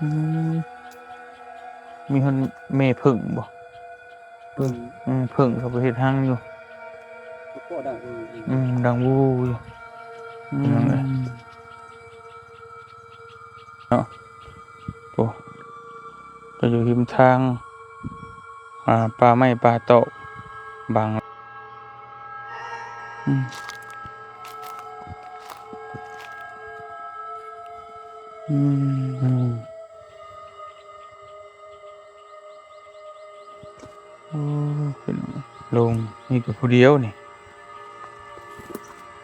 อืมมีคนแม่ผึ่งบ่เพิ่งผึ่งเขาไปเฮ็ดหังอยู่ก็ดังอีกดังวู้อยู่อืเป็นจังไดมเนาะโอ้ก็อยู่ริมทางป่าไม้ป่าตอกบางอืมอือืมมโอ้เป็นลงนี่ก็ผู้เดียวนี่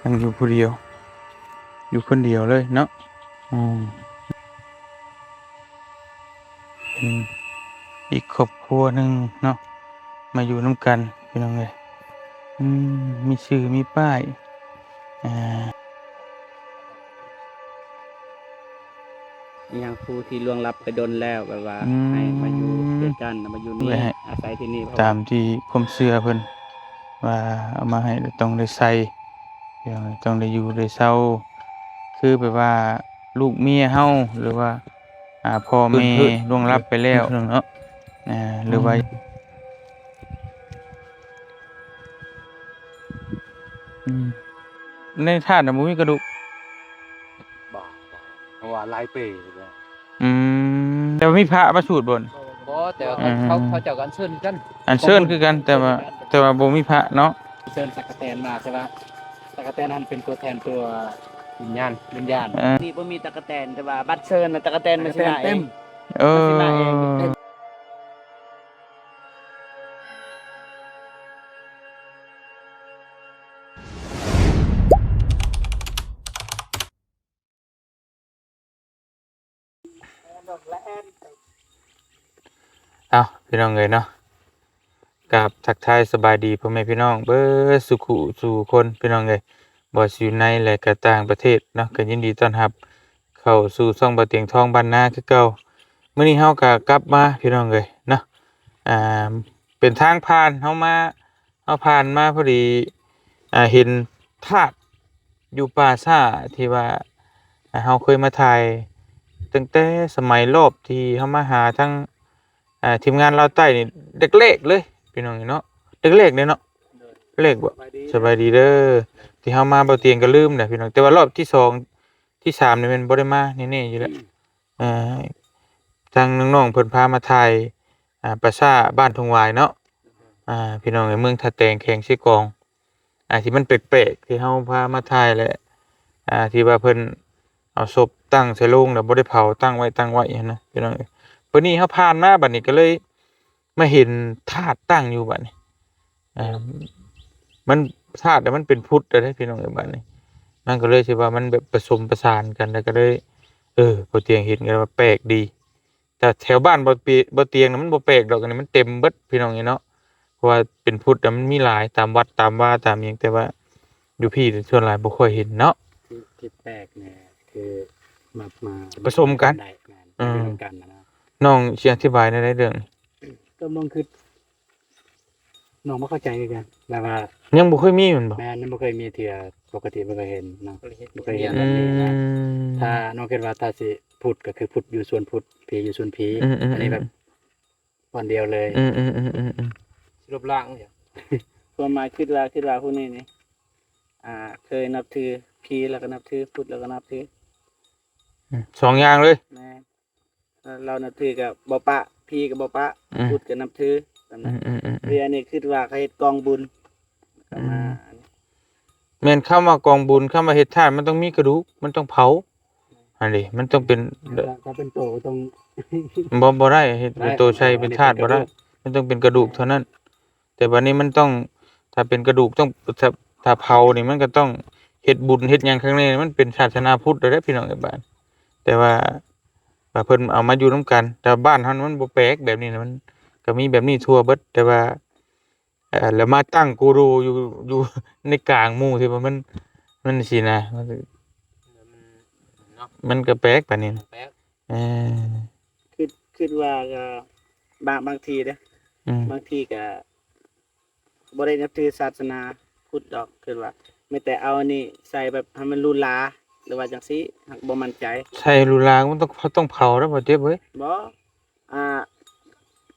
ยังอยู่ผู้เดียวอยู่คนเดียวเลยเนาะอืมเป็นอีกครอบครัวหนึงเนาะมาอยู่นำกันพี่น้องเอ้ยอืมมีชื่อมีป้ายอ่า อย่างผู้ที่ล่วงลับไปดนแล้วแบบว่าอืให้มาอยู่มด้วยกันมาอยู่นี่ไว้ให้อาศัยที่นี่เพราะตาว่ามที่ความเชื่อเพิ่นว่าเอามาให้ต้องได้ใส่เดี๋ยวต้องได้อยู่ได้เช่าคือแบบว่าลูกเมียเฮาหรือว่าพ่อแม่ล่วงลับไปแล้วเนาะอ่าหรือว่าอืมในธาตุน่ะบ่มีกระดูกบ่เพราะว่าหลายปีแล้วอืแต่ว่ามีพระมาสูตรบ่นบ่แต่อืเขาเจ้ามกันเชิญกันอัญเชิญคือกันแต่ว่าบ่มีพระเนาะเชิญตั๊กแตนมาใช่ป่ะตั๊กแตนนั่นเป็นตัวแทนตัววิญญาณเออนี่บ่มีตั๊กแตนแต่ว่าบัตรเชิญน่ะตั๊กแตนมันสิมาเองเอมันสิมาเองอ เอาพี่น้องเลยเนาะกับทักทายสบายดีพ่อแม่พี่น้องเบิดสุขุสู่คนพี่น้องเลยบ่สิอยู่ในและก็ต่างประเทศเนาะก็ยินดีต้อนรับเข้าสู่ช่องบ่เตียงทองบ้านนาคือเก่ามื้อนี้เฮาก็กลับมาพี่น้องเลยเนาะอ่าเป็นทางผ่านเฮาผ่านมาพอดีเห็นธาตุอยู่ป่าช้าที่ว่าเฮาเคยมาถ่ายตั้งแต่สมัยรอบที่เฮามาหาทั้ง ทีมงานเราวใต้นี่เด็กเล็กเลยพี่น้องเนาะเด็กเล็กเนี่ยเนาะเล็กบ่สบายดีเด้อที่เฮามาบ่เตียงก็ลืมน่ะพี่น้องแต่ว่ารอบที่สองที่สามนี่แม่นบ่ได้มาแน่ๆอยู่แล้วอ่าทางน้องๆเพิ่นพามาถ่ายประสาบ้านทุ่งหวายเนาะพี่น้องในเมืองท่าแตงแขวงซิกองที่มันแปลกๆที่เฮาพามาถ่ายแหละที่ว่าเพิ่นเอาศพตั้งใส่โลงแล้วบ่ได้เผาตั้งไว้หั้นนะพี่น้อง วันนี้เขาผ่านมาบัดนี้ก็เลยมาเห็นธาตุตั้งอยู่บัดนี้อ่ามันธาตุแต่มันเป็นพุทธได้พี่น้องเอ้ยบัดนี้มันก็เลยสิว่ามันแบบผสมประสานกันแล้วก็เลยพอเตียงเห็นกันว่าแปลกดีแต่แถวบ้านบ่เตียงน่ะมันบ่แปลกดอกอันนี้มันเต็มเบิดพี่น้องเอ้ยเนาะเพราะว่าเป็นพุทธอะมันมีหลายตามวัดตามว่าตามหยังแต่ว่าอยู่พี่ส่วนหลายบ่ค่อยเห็นเนาะที่แปลกเนี่ยคือมาผสมกันได้งาน อืม เรื่องกันนะ น้องสิอธิบายในเรื่องนี้ ก็ลงคือน้องบ่เข้าใจคือกันแบบว่า ยังบ่เคยมีแม่นบ่ แม่นบ่เคยมีเทื่อปกติบ่เคยเห็นเนาะบ่เคยเห็น อื แบบนี้นะ ม ถ้าน้องคิดว่าถ้าสิพุทธก็คือพุทธอยู่ส่วนพุทธผีอยู่ส่วนผี อืมอันนี้แบบวันเดียวเลย อืมสรุปล่างเนี่ย ความหมายคิดว่าพวกนี้นี่เคยนับถือผีแล้วก็นับถือพุทธแล้วก็นับถือ สองอย่างเลย แม่เรานับถือกับบ่ปะผีกับบ่ปะ อืม พุทธก็นับถือตามนั้นเรียนนี่คิดว่าเขาเฮ็ดกองบุญก็มา แม่นเข้ามากองบุญเข้ามาเฮ็ดทานมันต้องมีกระดูกมันต้องเผาอันนี้มันต้องเป็น ถ้าเป็นโตตรง บ่ได้เฮ็ดเป็นตัวใช้เป็นธาตุบ่ได้มันต้องเป็นกระดูกเท่านั้น แต่บัดนี้มันต้องถ้าเป็นกระดูกต้องถ้าเผานี่มันก็ต้องเฮ็ดบุญเฮ็ดหยังข้างในมันเป็นศาสนาพุทธเด้อพี่น้องเอ้ยบ้านแต่ว่าเพิ่นเอามาอยู่นํกัน แต่บ้านเฮามันบ่แปลกแบบนี้นะมันก็มีแบบนี้ทั่วเบิดแต่ว่าแล้วมาตั้งกูรูอยู่ในกลางหมู่ที่ว่ามันสินะมันก็แปลกปานนี้นะแป๊บเออคิดว่าก็บางทีเด้อ อืม บางทีก็บ่ได้นับถือศาสนาพุทธดอกคือว่าไม่แต่เอาอันนี้ใส่แบบให้มันหรูหรา หรือว่าจังซี่หักบ่มั่นใจ ใส่ลูลางมันต้องเผาแล้วบ่เจ็บเว้ย บ่อ่า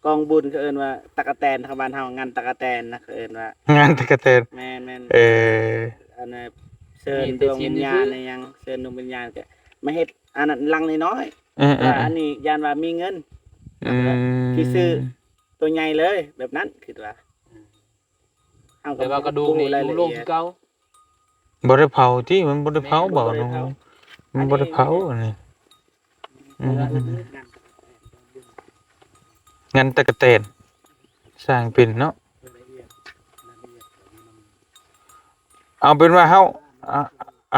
กองบุญเขาเอิ้นว่าตะกะแตนทางบ้านเฮางานตะกะแตนนะเขาเอิ้นว่าง านตะกะแตน แม่น เออ อันน่ะเชิญดวงวิญญาณในยังเชิญดวงวิญญาณก็มาเฮ็ดอันนั้นลังน้อย เออ ๆว่าอันนี้ยานว่ามีเงิน ที่ซื้อ ตัวใหญ่เลยแบบนั้นคิดว่าเฮา แต่ว่ากระดูกนี่อยู่โลงคือเก่า บ่ได้เผาที่มันบ่ได้เผาบ่เนาะมันบ่ได้เผาอันนี้งานตะกะแตนสร้างเป็นเนาะเอาเป็นว่าเฮา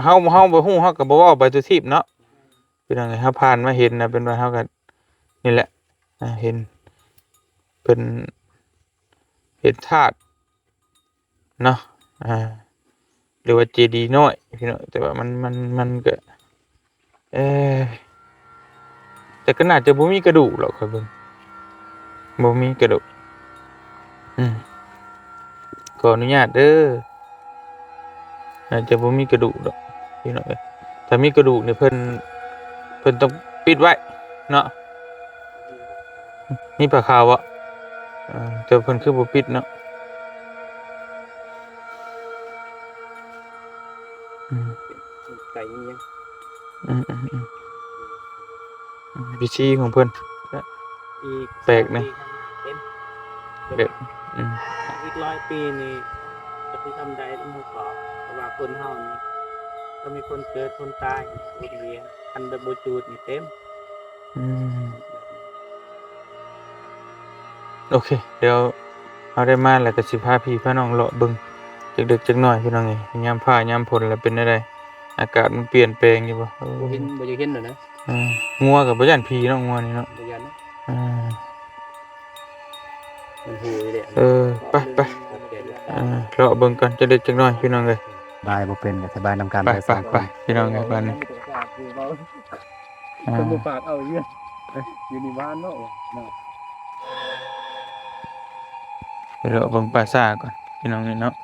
เฮาบ่ฮู้เฮาก็บ่เว้าไปตัวทีบเนาะพี่น้องเอ้ยเฮาผ่านมาเห็นน่ะเป็นว่าเฮาก็นี่แหละเห็นเป็นเห็นธาตุเนาะหรือว่าเจดีย์น้อยพี่น้องแต่ว่ามันก็แต่ก็น่าจะบ่มีกระดูกหรอกครับเบิ่งบ่มีกระดูกขออนุญาตเด้อน่าจะบ่มีกระดูกดอกพี่น้องเอ้ยถ้ามีกระดูกนี่เพิ่นต้องปิดไว้เนาะมีผ้าขาวบ่แต่เพิ่นคือบ่ปิดเนาะไก่ยัง พิธีของเพิ่น อีก แปลกนะ เด็ก อืม อีก100 ปีนี่จะไปทำใดต้องขอเพราะว่าคนเฮานี่ก็มีคนเกิดคนตายวนเวียนอันบ่จูดนี่เต็ม โอเค เดี๋ยวเอาได้มาแล้วก็สิพาพี่พาน้องเลาะเบิ่งจักดึกจักหน่อยพี่น้องเอ้ยยามฟ้ายามฝนแล้วเป็นจังไดอากาศมันเปลี่ยนแปลงอยู่บ่ บ่เห็นบ่อยากเห็นน่ะนะ งัวก็บ่ย่านผีเนาะงัวนี่เนาะ บ่ยันนะ อ่า มันหูอยู่เด้ ไปเลาะเบิ่งก่อนจักดึกจักหน่อยพี่น้องเอ้ย บายบ่เป็นก็สบายนำกัน ไปพี่น้องเอ้ยบ้านนี้ คนบ่ปากเอาเยอะอยู่ในบ้านเนาะ ไปเลาะเบิ่งปราสาทก่อนพี่น้องเอ้ยเนาะ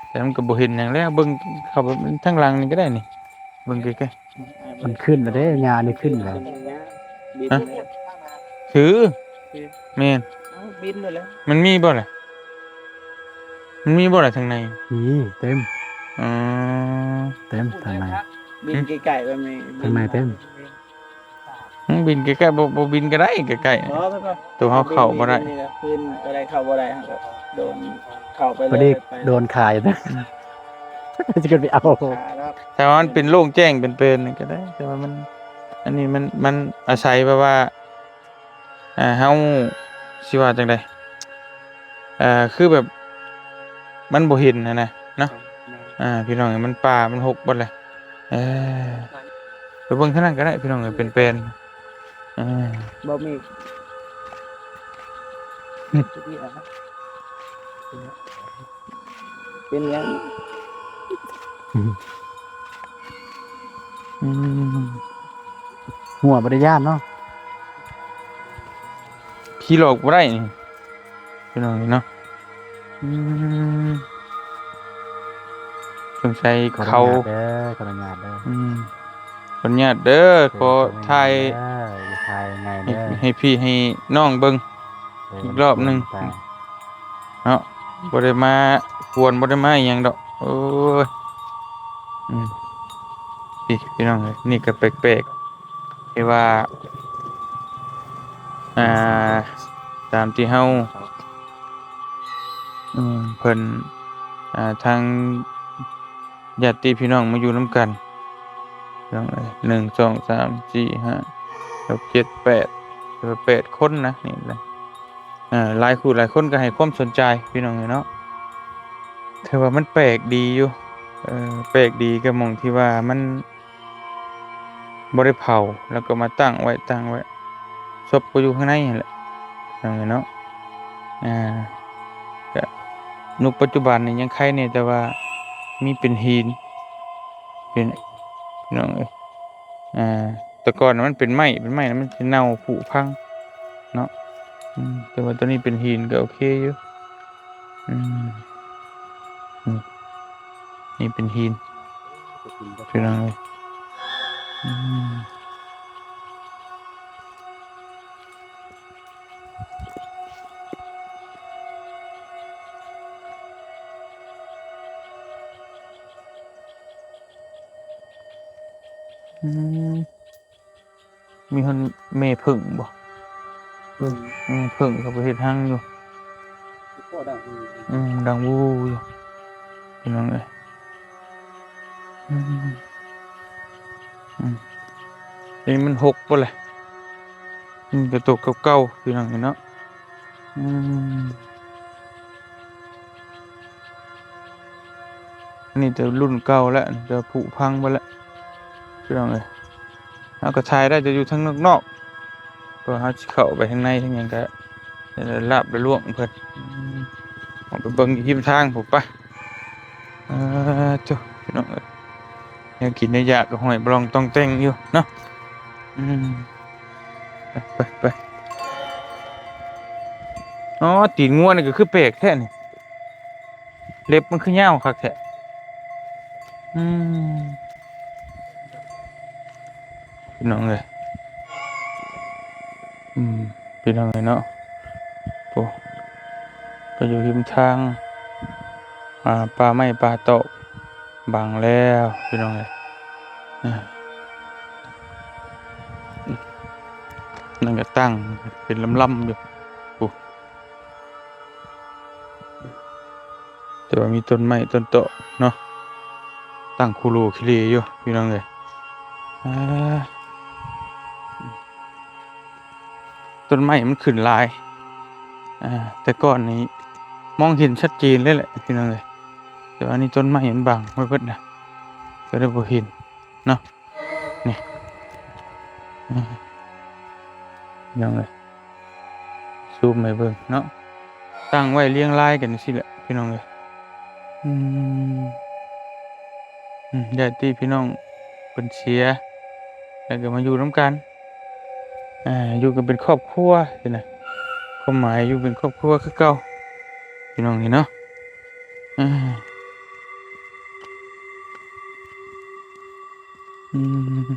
แต่มันก็บ่เห็นหยังแล้วเบิ่งเข้าไปทางหลังนี่ก็ได้นี่เบิ่งใกล้ มันขึ้นแล้วเด้งานนี่ขึ้นแล้ว ๆถือแม่น บินเลยแล้ว มันมีบ่ล่ะมันมีบ่ล่ะทางใน นี่เต็ม อ๋อ เต็มทางใน บินไกลๆแบบนี้ ทางในเต็ม บินใกล้ๆบ่บินก็ได้ใกล้ อ๋อเพิ่นก็ ๆตัวเฮาเข้าบ่ได้ นี่แหละขึ้นบ่ได้เข้าบ่ได้ครับโดนเข้าไป พอ เล ดี ย โดนขายนะจะขึ้นไปเอา แล้ว แต่ว่ามันเป็นโล่งแจ้งเป็นนี่ก็ได้ แต่ว่ามัน อันนี้มันอาศัยแบบว่าเฮาสิว่าจังไดคือแบบมันบ่เห็นนะเนาะพี่น้องเอ้ยมันป่ามันหกเบิดเลยไปเบิ่งเท่านั้นก็ได้พี่น้องเอ้ยเป็นบ่มีเป็นยัง หัวบ่ได้ย่านเนาะ ผีหลอกบ่ได้นี่พี่น้องเอ้ยเนาะสงสัย ขออ เขา นุญาตเด้อขออนุญาตเด้อ ขออนุญาตเด้อขอถ่าย ถ่ายไง ให้ เด้อ ให้พี่ให้น้องเบิ่ง อีกรอบหนึ่ง เนาะบ่ได้มากวนบ่ได้มาอิหยังดอกโอ้ยพี่น้องเอ้ยนี่ก็แปลกๆที่ว่าตามที่เฮาเพิ่นทางญาติพี่น้องมาอยู่นํกันพี่น้องเอ้ย1 2 3 4 5 6 7 8 8คนนะนี่แหละหลายคู่หลายคนก็ให้ความสนใจพี่น้องเอ้ยเนาะถือว่ามันแปลกดีอยู่แปลกดีก็มองที่ว่ามันบ่ได้เผาแล้วก็มาตั้งไว้ศพก็อยู่ข้างในนั่นแหละพี่น้องเอ้ยเนาะก็นุกปัจจุบันนี่ยังไข่เนี่ยแต่ว่ามีเป็นหินเป็นพี่น้องเอ้ยแต่ก่อนน่ะมันเป็นไม้แล้วมันสิเน่าผุพังเนาะแต่ว่าตัวนี้เป็นหินก็โอเคอยู่นี่เป็นหินพี่น้องเอ้ย อืมอืมมีคนแม่ผึ่งบ่ เพิ่ง ผึ่งเขาไปเฮ็ดหังอยู่ ก็ได้ ดังวู้อยู่พี่น้องเอ้ยอืมอืมนี่มันหกบ่แหละมันก็ตกเก่าๆพี่น้องเอ้ยเนาะอืมอันนี้จะรุ่นเก่าแล้วจะผุพังไปแล้วพี่น้องเอ้ยเอาก็ถ่ายได้จะอยู่ทางนอกๆก็เฮาสิเข้าไปข้างในทั้งหยังก็จะได้ลาบได้ล่วงเพิ่นออกไปเบิ่งอยู่ริมทางผมปะจ้ะพี่น้องเอ้ยแนวกินแนวอยากก็ห้อยบลองต้องแต่งอยู่เนาะอืมไปอ๋อตีนงัวนี่ก็คือแปลกแท้นี่เล็บมันคือยาวคักแท้อืมพี่น้องเอ้ยพี่น้องเอ้ยเนาะโอ้ก็อยู่ริมทางป่าไม้ป่าโตะบังแล้วพี่น้องเอ้ยอ่านั่นก็ตั้งเป็นลำๆอยู่โอ้แต่ว่ามีต้นไม้ต้นโตะเนาะตั้งคูโลคิเลอยู่พี่น้องเอ้ยอ่าต้นไม้มันขึ้นหลายแต่ก่อนนี้มองเห็นชัดเจนเลยแหละพี่น้องเอ้ยแต่ว่านี่ต้นไม้มันบังไว้เบิดนะก็ได้บ่เห็นเนาะนี่พี่น้องเอ้ยซูมให้เบิ่งเนาะตั้งไว้เรียงรายกันจังซี่แหละพี่น้องเอ้ยอืมญาติพี่น้องเพิ่นเสียแล้วก็มาอยู่นำกันอยู่กันเป็นครอบครัวสินะความหมายอยู่เป็นครอบครัวคือเก่าพี่น้องนี่เนาะอาอืม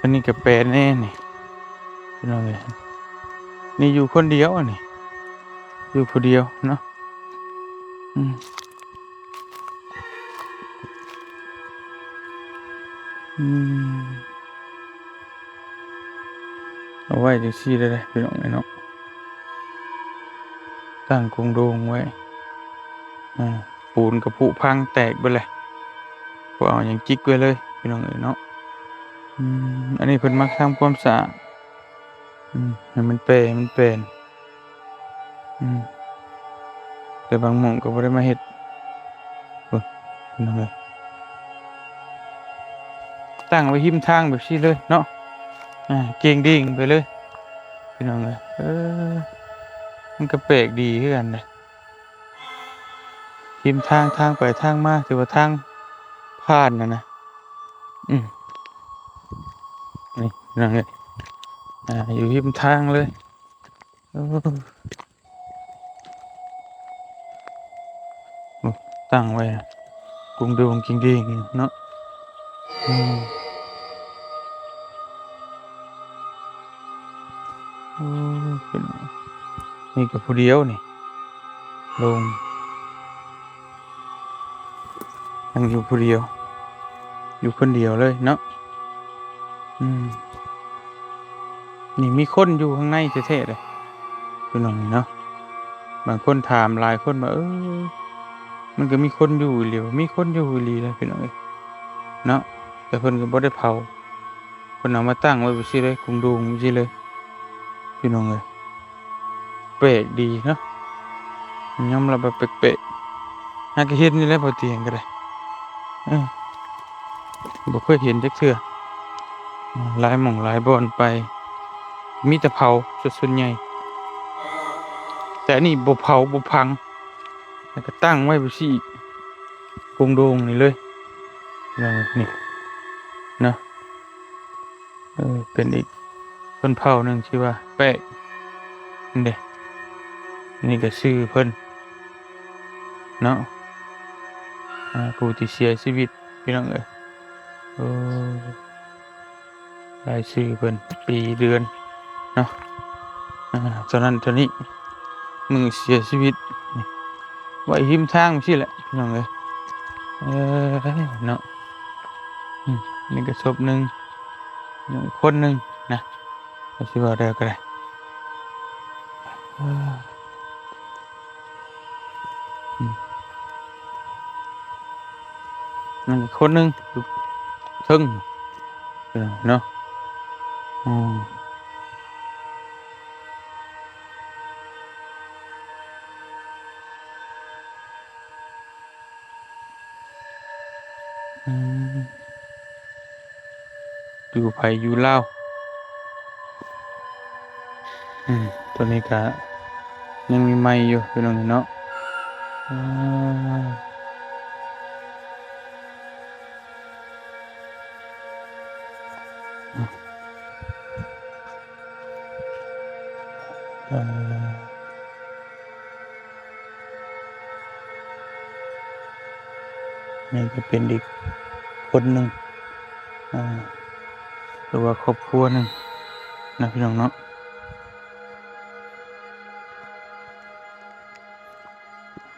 อันนี้ก็แปลนแน่นี่พี่น้องเอ้ยนี่อยู่คนเดียวอะนี่อยู่ผู้เดียวเนาะอืมอืมเอาไว้จังซี่ได้เลยพี่น้องเอ้ยเนาะตั้งกรงโดงไว้อาปูนก็ผุพังแตกเบิดเลยบ่เอาหยังจิกไว้เลยพี่น้องเอ้ยเนาะอันนี้เพิ่นมักทำความสะอาดให้มันเปให้มันเป็นอืมแต่บางหม้องก็บ่ได้มาเฮ็ดโอ้พี่น้องเอ้ยตั้งไว้ริมทางแบบซี่เลยเนาะเก่งดิ่งไปเลยพี่น้องเอ้ยมันก็แปลกดีคือกันนะริมทางไปทางมาถือว่าทางผ่านน่ะนะอืมนี่พี่น้องเอ้ยอยู่ริมทางเลยโอ้โอ้ตั้งไว้กรุงโดงเก่งดิ่งเนาะอืมโอ้พี่น้องนี่ก็ผู้เดียวนี่ลงยังอยู่ผู้เดียวอยู่คนเดียวเลยเนาะอืมนี่มีคนอยู่ข้างในแท้ๆเลยพี่น้องนี่เนาะบางคนถามหลายคนว่ามันก็มีคนอยู่อีหลีวะมีคนอยู่อีหลีเลยพี่น้องเอ้ยเนาะแต่เพิ่นก็บ่ได้เผาเพิ่นเอามาตั้งไว้แบบซี่เลยกรุงโดงจังซี่เลยพี่น้องเอ้ยแปลกดีเนาะยอมรับว่าแปลกๆหาก็เห็นนี่แหละบ่เถียงก็ได้เออบ่เคยเห็นจักเทื่อหลายหม้องหลายบ่อนไปมีแต่เผาซะส่วนใหญ่แต่อันนี้บ่เผาบ่พังแล้วก็ตั้งไว้แบบซี่กรุงโดงนี่เลยพี่น้องเอ้ยนี่เนาะเป็นอีกชนเผ่าหนึ่งชื่อว่าแปะนี่เด้นี่ก็ชื่อเพิ่นเนาะ ผู้ที่เสียชีวิตพี่น้องเอ้ยโอ้รายชื่อเพิ่นปีเดือนเนาะเท่านั้นเท่านี้มือเสียชีวิตนี่ไว้หิมทางซี่แหละพี่น้องเอ้ยเออเนาะนี่ก็ศพหนึ่งคนหนึ่งนะก็สิว่าได้ก็ได้เออนั่นอีกคนหนึ่งอยู่เทึ่งเนาะอืมอืมอยู่ไผอยู่ลาวตัวนี้ก็ยังมีไม้อยู่พี่น้องเนาะอ่าเอ่อนี่ก็เป็นอีกคนหนึ่งอ่าหรือว่าครอบครัวหนึ่งนะพี่น้องเนาะ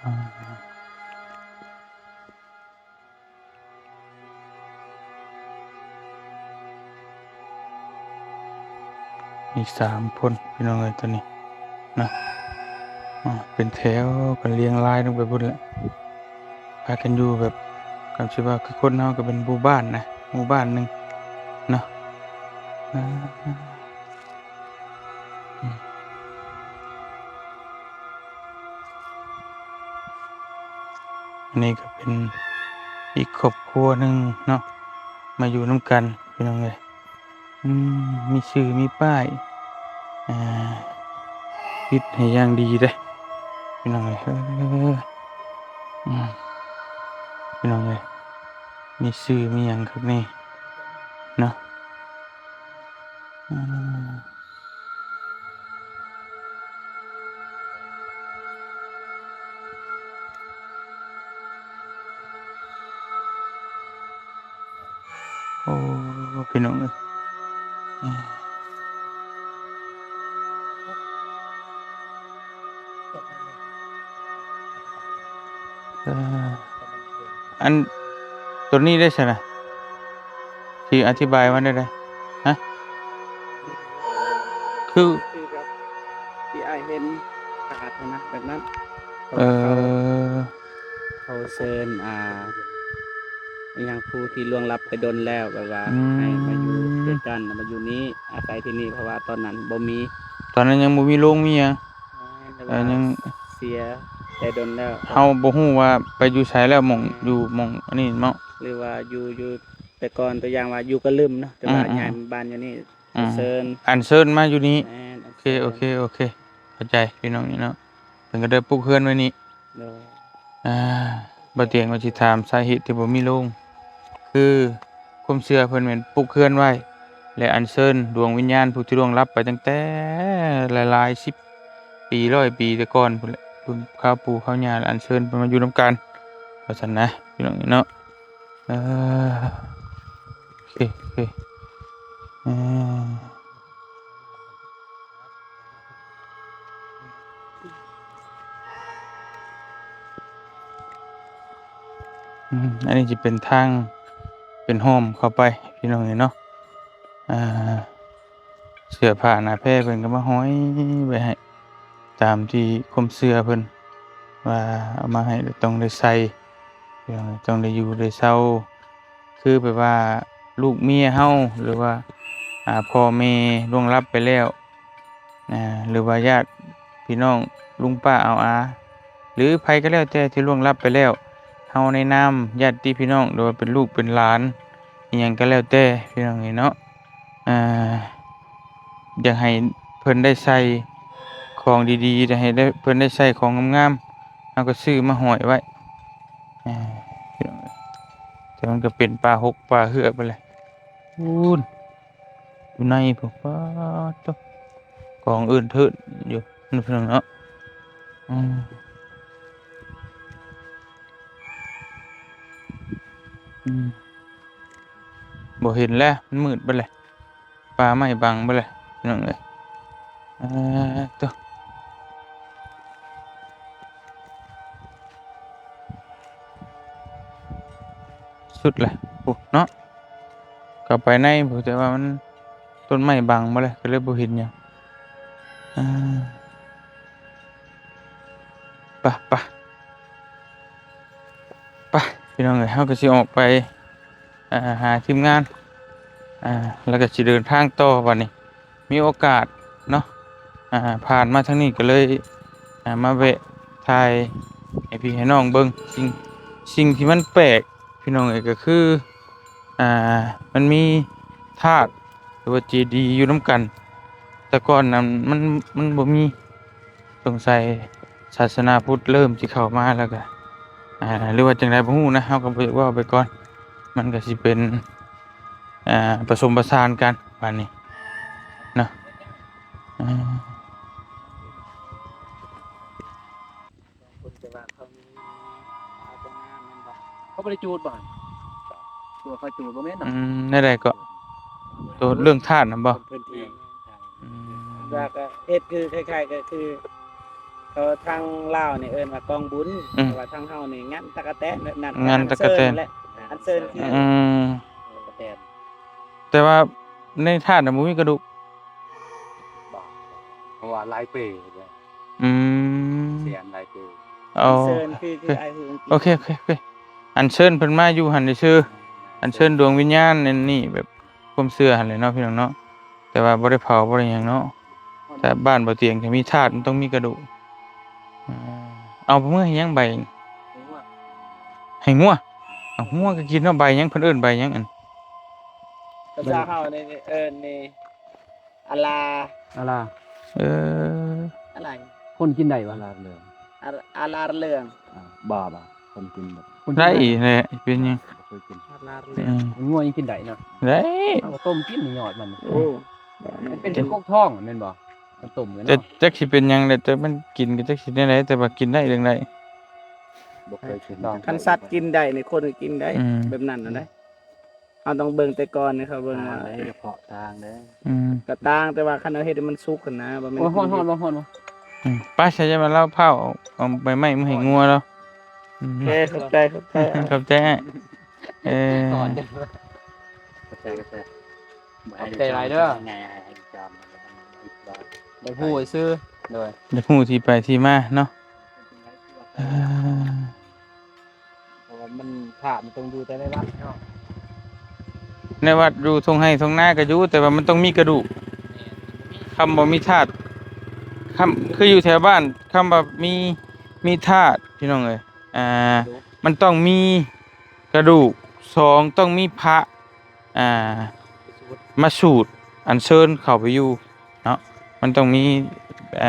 อ่ามี3 คนพี่น้องเอ้ยตัวนี้นะเป็นแถวกันเรียงรายลงไปพุ่นแหละพากันอยู่แบบก็สิว่าคือคนเฮาก็เป็นหมู่บ้านนะหมู่บ้านหนึ่งเนาะอาอืมอันนี้ก็เป็นอีกครอบครัวหนึ่งเนาะมาอยู่นำกันพี่น้องเอ้ยมีชื่อมีป้ายอ่าปิดให้อย่างดีเด้อพี่น้องเอ้ยอืมพี่น้องเอ้ยมีชื่อมีหยังครับนี่เนาะอืมโอ้พี่น้องเอ้ยอืมเอออันตัวนี้ได้ใช่นะที่อธิบายมาได้เลยฮะคือ คือกับที่อ้ายเห็นขาดนะแบบนั้นเพราะเอว่าอเขาเชิญอย่างผู้ที่ล่วงลับไปดนแล้วแบบว่าอืให้มาอยู่มด้วยกันมาอยู่นี้อาศัยที่นี่เพราะว่าตอนนั้นบ่มี ตอนนั้นยังบ่มีโรงมีหยังแต่ว่ายังเสียแต่ดนแล้วเฮาบ่ฮู้ว่าไปอยู่ไสแล้วหม้องอยู่หม้องอันนี้เนาะหรือว่าอยู่แต่ก่อนตัวอย่างว่าอยู่ก็ลืมเนาะแต่ว่าย้ายมาบ้านอยู่นี่อืมเชิญอัญเชิญมาอยู่นี้แม่นโอเคโอเคโอเคเข้าใจพี่น้องนี่เนาะเพิ่นก็ได้ปลูกเรือนไว้นี่โดยอาบ่เตียงว่าสิถามสาเหตุที่บ่มีโรงคือความเชื่อเพิ่นแม่นปลูกเรือนไว้และอัญเชิญดวงวิญญาณผู้ที่ล่วงลับไปตั้งแต่หลายๆ10 ปี100 ปีแต่ก่อนพู้นแหละรุ่นข้าวปู่ข้าวย่าอัญเชิญเพิ่นมาอยู่นำกันว่าซั่นนะพี่น้องนี่เนาะเออโอเคโอเคเอออันนี้สิเป็นทางเป็นห้อมเข้าไปพี่น้องนี่เนาะอ่าเสื้อผ้าหน้าแพร่เพิ่นก็มาห้อยไว้ให้ตามที่ความเชื่อเพิ่นว่าเอามาให้ต้องได้ใส่พี่น้องต้องได้อยู่ได้เช่าคือแบบว่าลูกเมียเฮาหรือว่าพ่อแม่ล่วงลับไปแล้วหรือว่าญาติพี่น้องลุงป้าอาอาหรือไผก็แล้วแต่ที่ล่วงลับไปแล้วเฮาในนามญาติพี่น้องหรือว่าเป็นลูกเป็นหลานอิหยังก็แล้วแต่พี่น้องนี่เนาะอ่าอยากให้เพิ่นได้ใส่ของดีๆอยากให้ได้เพิ่นได้ใส่ของงามๆเฮาก็ซื้อมาห้อยไว้อาพี่น้องเอ้ยแต่มันก็เป็นป่าหกป่าเหือกไปเลยพู้นอยู่ในพู้นป๊าดโตของอื่นเถิดอยู่นั่นพี่น้องเนาะอืม อืมบ่เห็นแล้วมันมืดเบิดเลยฟ้าไหม้บังเบิดเลยพี่น้องเอ้ยตัวสุดเลยโอ้เนาะกลับไปในบ่แต่ว่ามันต้นไม้บังเบิดเลยก็เลยบ่เห็นหยังอ่าไปพี่น้องเอ้ยเฮาก็สิออกไปหาทีมงานแล้วก็สิเดินทางต่อบัดนี้มีโอกาสเนาะผ่านมาทางนี้ก็เลยมาแวะถ่ายให้พี่ให้น้องเบิ่งสิ่งที่มันแปลกพี่น้องเอ้ยก็คืออ่ามันมีธาตุหรือว่าเจดีย์อยู่นํกันแต่ก่อนนั้นมันบ่มีสงสัยศาสนาพุทธเริ่มสิเข้ามาแล้วก็หรือว่าจังไดบ่ฮู้นะเฮาก็บ่อยากเว้าไปก่อนมันก็สิเป็นผสมผสานกันบัดนี้เนาะอ่า คนจะว่าเขามีอาจจะงามแม่นบ่ เขาบ่ได้จูดบ่ตัวเขาจูดบ่แม่นน่ะ ได้ใดก็ตัวเรื่องธาตุน่ะบ่ พื้นที่ อืม ว่าก็เฮ็ดคือคล้ายๆก็คือเขาทางลาวนี่เอิ้นว่ากองบุญแต่ว่าทางเฮานี่งานตะกะแตนแบบนั้น งานตะกะแตน แหละอันเชิญคือ อืม ตะกะแตน แต่ว่าในธาตุน่ะบ่มีกระดูก บ่เพราะว่าลายเปย์เลย อืม เสียนลายเปย์ เอา อันเชิญคือไอ้ฮู้ โอเคอัญเชิญเพิ่นมาอยู่หั่นซื่อๆอัญเชิญดวงวิญญาณนั่นนี่แบบความเชื่อหั่นแหละเนาะพี่น้องเนาะแต่ว่าบ่ได้เผาบ่ได้หยังเนาะแต่บ้านบ่เตียงถ้ามีธาตุมันต้องมีกระดูกอ่าเอาเมื่อให้หยังใบให้งัวเอางัวก็กินเนาะใบหยังเพิ่นเอิ้นใบหยังอัน ภาษาเฮานี่เอิ้นนี่อะลา อะไร เออ อะไร คนกินได้บ่ ลาดเรือง อะลาเหลือง บ่คนกินแบบ คนกิน ได้แหละเป็นหยัง บ่เคยกิน อะลาเหลื อื อง ม งัวยังกินได้เนาะ ได้ เอาต้มกินนี่ยอดมัน โอ้ มันเป็นกกท้องแม่นบ่มันต้มกัน แต่ เนาะ จักสิเป็นหยังแหละแต่มันกินก็จักสิได้ไหนแต่ว่ากินได้เรื่องใด บ่เคยกิน คันสัตว์กินได้นี่คนก็กินได้ อืม แบบนั้นน่ะได้เฮาต้องเบิ่งแต่ก่อนนี่ครับเบิ่งว่า เฉพาะทางเด้อ อืม กระต่างแต่ว่าคันเอาเฮ็ดให้มันสุกกันนะบ่แม่น โอ้ยฮ้อนบ่ฮ้อนบ่ ป้าใช้จะมาเล่าเผาเอาใบไม้มาให้งัวแล้วอืม โอเคเข้าใจ ขอบใจให้เออ ตอนเด้อ กาแฟ ขอบใจหลายเด้อ ไงให้จอมมันก็ต้องอีกรอบ ได้ผู้ซื้อโดย เดี๋ยวฮู้ที่ไปที่มาเนาะเออ เพราะว่ามันภาพมันต้องดูแต่ในวัดเนาะ ในวัดอยู่ทงให้ทงหน้าก็อยู่แต่ว่ามันต้องมีกระดูกคำบ่มีธาตุคำคืออยู่แถวบ้านคำว่ามีธาตุพี่น้องเอ้ยมันต้องมีกระดูกสองต้องมีพระอ่า มาสูตรอัญเชิญเข้าไปอยู่เนาะมันต้องมี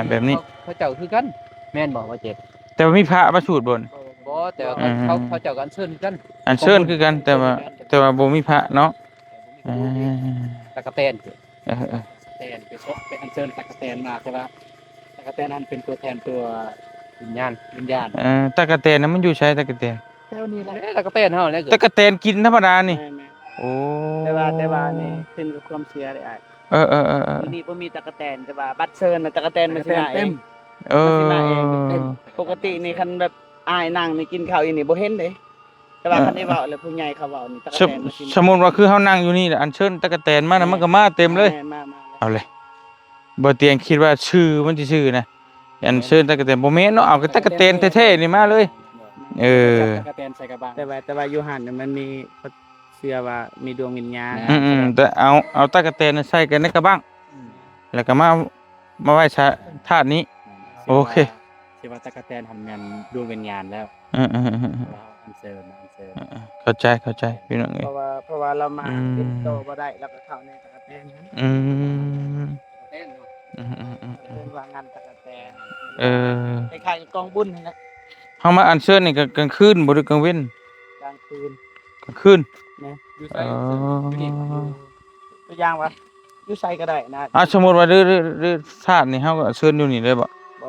แบบนี้ เขาเจ้าคือกันแม่นบ่ว่าเจ็บ แต่ว่ามีพระมาสูตรบน บ่แต่ว่า อืม เขาเจ้ากันเชิญกัน อัญเชิญคือกันแต่ว่าบ่มีพระเนาะเออ ตะกะแตน เออ แตนไปซบไปอัญเชิญตะกะแตนมาใช่ป่ะตะกะแตนนั้นเป็นตัวแทนตัว วิญญาณ วิญญาณ ตะกะแตนนั้นมันอยู่ใช้ตะกะแตน แถวนี้แหละ ตะกะแตนเฮาเนี่ย ตะกะแตนกินธรรมดานี่ แม่ โอ้ ๆแต่ว่านี่ขึ้นกับความเชื่อได้อ้าย เออ มื้อนี้บ่มีตะกะแตนแต่ว่าบัตรเชิญน่ะตะกะแตนมันสิมาเอง เออ ปกตินี่คันแบบอ้ายนั่งนี่กินข้าวอีนี่บ่เห็นเด้แต่ว่าคันได้เว้าแล้วผู้ใหญ่เขาเว้านี่ตะกะ สม แตนมันสิ สมมุติว่าคือเฮานั่งอยู่นี่แหละอัญเชิญตะกะแตนมาน่ะมันก็มาเต็มเลย แนมา เอาเลยบ่เตียงคิดว่าชื่อมันสิชื่อนะอัญเชิญตะกะแตนบ่แม่นเนาะเอาก็ตะกะแตนแท้ๆนี่มาเลย เออ ตะกะแตนใส่กระบังแต่ว่าอยู่หั่นน่ะมันมีเขาเชื่อว่ามีดวงวิญญาณ อืมแต่เอาตะกะแตนน่ะใส่กันในกระบังแล้วก็มาไว้ชะธาตุนี้ โอเค สิว่าตะกะแตนหันแม่นดวงวิญญาณแล้ว อืม อันเชิญ เข้าใจพี่น้องเอ้ย เพราะว่าเรามา อืม ติดโตบ่ได้แล้วก็เข้าในตะกะแตนนะ อืม เต้น เป็นว่างานตะกะแตน เออ คล้ายๆกับกองบุญนี่แหละ เฮามาอัญเชิญนี่ก็กลางคืนบ่หรือกลางเว้น กลางคืน กลางคืน นะอยู่ อ๋ ใส่ อ อยู่นี่ตัวอย่างวะอยู่ใส่ก็ได้นะ สมมุติว่าหรือธาตุนี่เฮาก็อัญเชิญอยู่นี่เลยบ่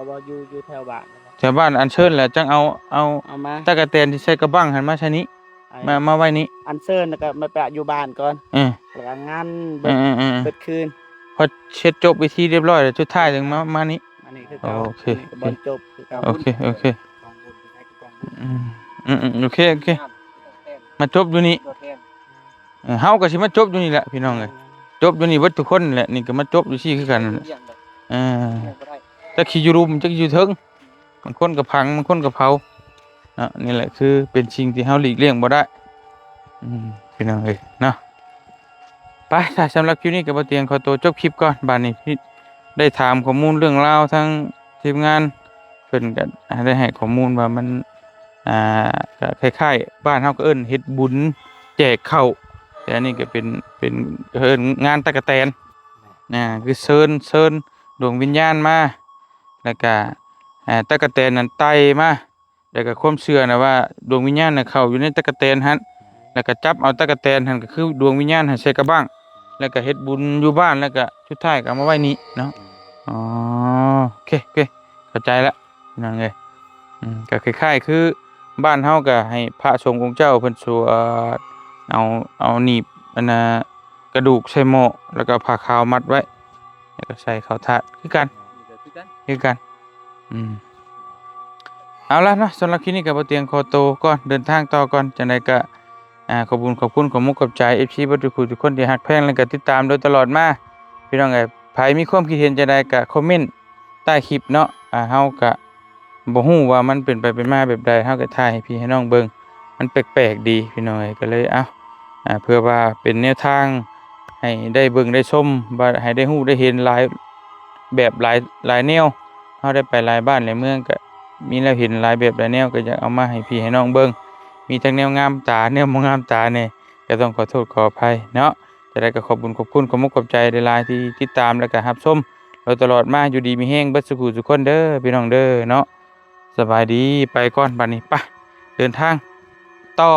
บ่อยู่แถวบ้านนะครับ แถวบ้านอัญเชิญแหละจังเอา เอามา ตะกะแตนที่ใส่กระบังหันมาใช้นี้ อ มาไว้นี้ อันเซิร์นแล้วก็มาแปะอยู่บ้านก่อน เออ แล้วก็งาน เออ เบิดคืน พอเช็ดจบวิธีเรียบร้อยแล้วสุดท้ายถึงมานี้ อันนี้คือเก่า โอเค อันนี้ก็บอลจบคือเก่า โอเค กองบุญที่ให้กองบุญ โอเค งานที่ต้องแทน มาจบอยู่นี่ ตัวแทน เฮาก็สิมาจบอยู่นี่แหละพี่น้องเอ้ยจบอยู่นี่เบิดทุกคนนั่นแหละนี่ก็มาจบอยู่ซี่คือกันนั่นแหละ เยี่ยมเลย เออ เยี่ยมบ่ได้ จักสิอยู่รุมจักอยู่เทิงบางคนก็พังบางคนก็เผานี่แหละคือเป็นสิ่งที่เฮาหลีกเลี่ยงบ่ได้พี่น้องเอ้ยเนาะไปถ้าสำหรับคลิปนี้ก็บ่เตียงขอตัวจบคลิปก่อนบัดนี้พี่ได้ถามข้อมูลเรื่องราวทั้งทีมงานเพิ่นก็ได้ให้ข้อมูลว่ามันก็คล้ายๆบ้านเฮาก็เอิ้นเฮ็ดบุญแจกข้าวแต่อันนี้ก็เป็นเอิ้นงานตะกะแตนคือเชิญดวงวิญญาณมาแล้วก็ตะกะแตนนั้นไต่มาแล้วก็ความเชื่อนะว่าดวงวิญญาณน่ะเข้าอยู่ในตะกะแตนหั่นแล้วก็จับเอาตะกะแตนหั่นก็คือดวงวิญญาณหั่นใส่กระบังแล้วก็เฮ็ดบุญอยู่บ้านแล้วก็สุดท้ายก็เอามาไว้นี่เนาะอ๋อโอเคเข้าใจแล้วนั่นไงก็คล้ายๆคือบ้านเฮาก็ให้พระสงฆ์องค์เจ้าเพิ่นสวดเอาหนีบอันน่ะกระดูกใส่หม้อแล้วก็ผ้าขาวมัดไว้แล้วก็ใส่ข้าวถาดคือกัน นี่ก็คือกัน คือกันเอาละเนาะสำหรับคลิปนี้ก็บ่เตียงขอตัวก่อนเดินทางต่อก่อนจังไดก็ขอบคุณขอมุกขอบใจ FC บ่ทุกคนที่ฮักแพงและก็ติดตามโดยตลอดมาพี่น้องเอ้ยไผมีความคิดเห็นจังไดก็คอมเมนต์ใต้คลิปเนาะเฮาก็บ่ฮู้ว่ามันเป็นไปเป็นมาแบบใดเฮาก็ถ่ายให้พี่ให้น้องเบิ่งมันแปลกๆดีพี่น้องเอ้ยก็เลยเพื่อว่าเป็นแนวทางให้ได้เบิ่งได้ชมว่าให้ได้ฮู้ได้เห็นหลายแบบหลายแนวเฮาได้ไปหลายบ้านหลายเมืองก็มีแล้วเห็นหลายแบบหลายแนวก็อยากเอามาให้พี่ให้น้องเบิ่งมีทั้งแนวงามตาแนวบ่งามตาเนี่ยก็ต้องขอโทษขออภัยเนาะจะได้ก็ขอบคุณขอมุกขอบใจหลายๆที่ติดตามแล้วก็รับชมเราตลอดมาอยู่ดีมีแฮงเบิดสุขทุกคนเด้อพี่น้องเด้อเนาะสบายดีไปก่อนบัดนี้ไปเดินทางต่อ